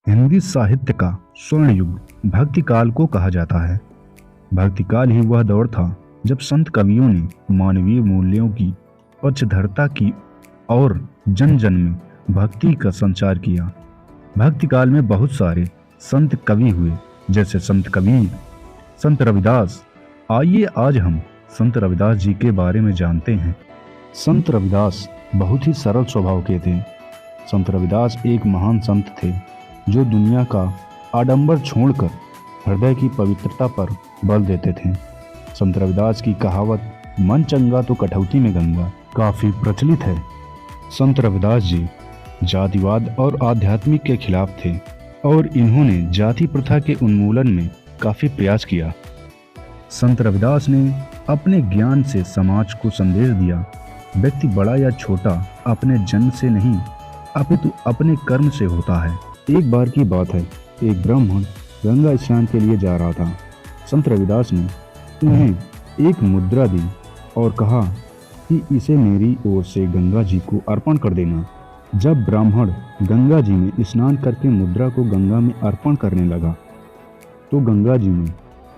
हिंदी साहित्य का स्वर्ण युग भक्ति काल को कहा जाता है। भक्ति काल ही वह दौर था जब संत कवियों ने मानवीय मूल्यों की पक्षधरता की और जन जन में भक्ति का संचार किया। भक्ति काल में बहुत सारे संत कवि हुए, जैसे संत कबीर, संत रविदास। आइए आज हम संत रविदास जी के बारे में जानते हैं। संत रविदास बहुत ही सरल स्वभाव के थे। संत रविदास एक महान संत थे जो दुनिया का आडंबर छोड़कर हृदय की पवित्रता पर बल देते थे। संत रविदास की कहावत मन चंगा तो कठौती में गंगा काफी प्रचलित है। संत रविदास जी जातिवाद और आध्यात्मिक के खिलाफ थे और इन्होंने जाति प्रथा के उन्मूलन में काफी प्रयास किया। संत रविदास ने अपने ज्ञान से समाज को संदेश दिया, व्यक्ति बड़ा या छोटा अपने जन्म से नहीं अपितु अपने कर्म से होता है। एक बार की बात है, एक ब्राह्मण गंगा स्नान के लिए जा रहा था। संत रविदास ने उन्हें एक मुद्रा दी और कहा कि इसे मेरी ओर से गंगा जी को अर्पण कर देना। जब ब्राह्मण गंगा जी में स्नान करके मुद्रा को गंगा में अर्पण करने लगा तो गंगा जी ने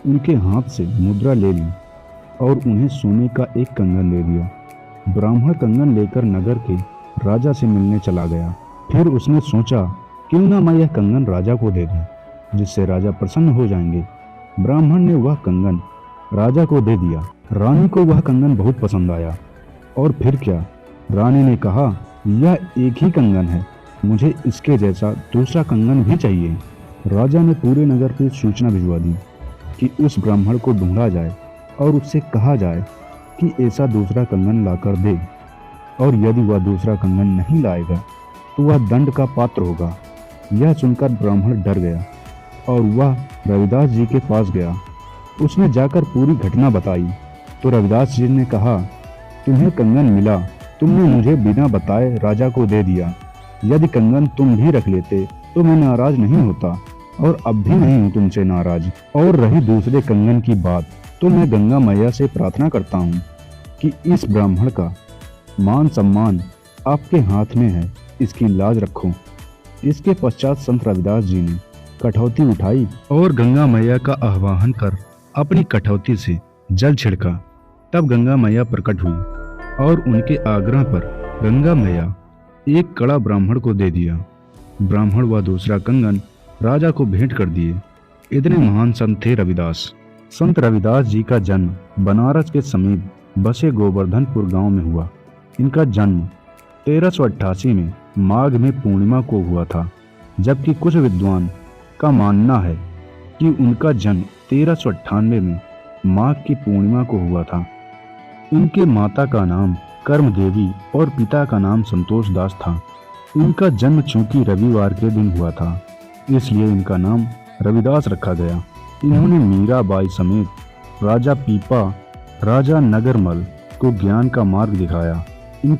उनके हाथ से मुद्रा ले ली और उन्हें सोने का एक कंगन दे दिया। ब्राह्मण कंगन लेकर नगर के राजा से मिलने चला गया। फिर उसने सोचा, क्यों ना मैं यह कंगन राजा को दे दूं, जिससे राजा प्रसन्न हो जाएंगे। ब्राह्मण ने वह कंगन राजा को दे दिया। रानी को वह कंगन बहुत पसंद आया और फिर क्या, रानी ने कहा, यह एक ही कंगन है, मुझे इसके जैसा दूसरा कंगन भी चाहिए। राजा ने पूरे नगर पर सूचना भिजवा दी कि उस ब्राह्मण को ढूंढा जाए और उससे कहा जाए कि ऐसा दूसरा कंगन लाकर दे, और यदि वह दूसरा कंगन नहीं लाएगा तो वह दंड का पात्र होगा। यह सुनकर ब्राह्मण डर गया और वह रविदास जी के पास गया। उसने जाकर पूरी घटना बताई तो रविदास जी ने कहा, तुम्हें कंगन मिला, तुमने मुझे बिना बताए राजा को दे दिया। यदि कंगन तुम भी रख लेते तो मैं नाराज नहीं होता, और अब भी नहीं हूँ तुमसे नाराज। और रही दूसरे कंगन की बात, तो मैं गंगा मैया से प्रार्थना करता हूँ कि इस ब्राह्मण का मान सम्मान आपके हाथ में है, इसकी लाज रखो। इसके पश्चात संत रविदास जी ने कठौती उठाई और गंगा मैया का आह्वान कर अपनी कठौती से जल छिड़का। तब गंगा मैया प्रकट हुई और उनके आग्रह पर गंगा मैया एक कड़ा ब्राह्मण को दे दिया। ब्राह्मण व दूसरा कंगन राजा को भेंट कर दिए। इतने महान संत थे रविदास। संत रविदास जी का जन्म बनारस के समीप बसे गोवर्धनपुर गांव में हुआ। इनका जन्म 1388 में माघ में पूर्णिमा को हुआ था, जबकि कुछ विद्वान का मानना है कि उनका जन्म 1398 में माघ की पूर्णिमा को हुआ था। इनके माता का नाम कर्म देवी और पिता का नाम संतोष दास था। इनका जन्म चूंकि रविवार के दिन हुआ था, इसलिए इनका नाम रविदास रखा गया। इन्होंने मीराबाई समेत राजा पीपा, राजा नगरमल को ज्ञान का मार्ग दिखाया। इन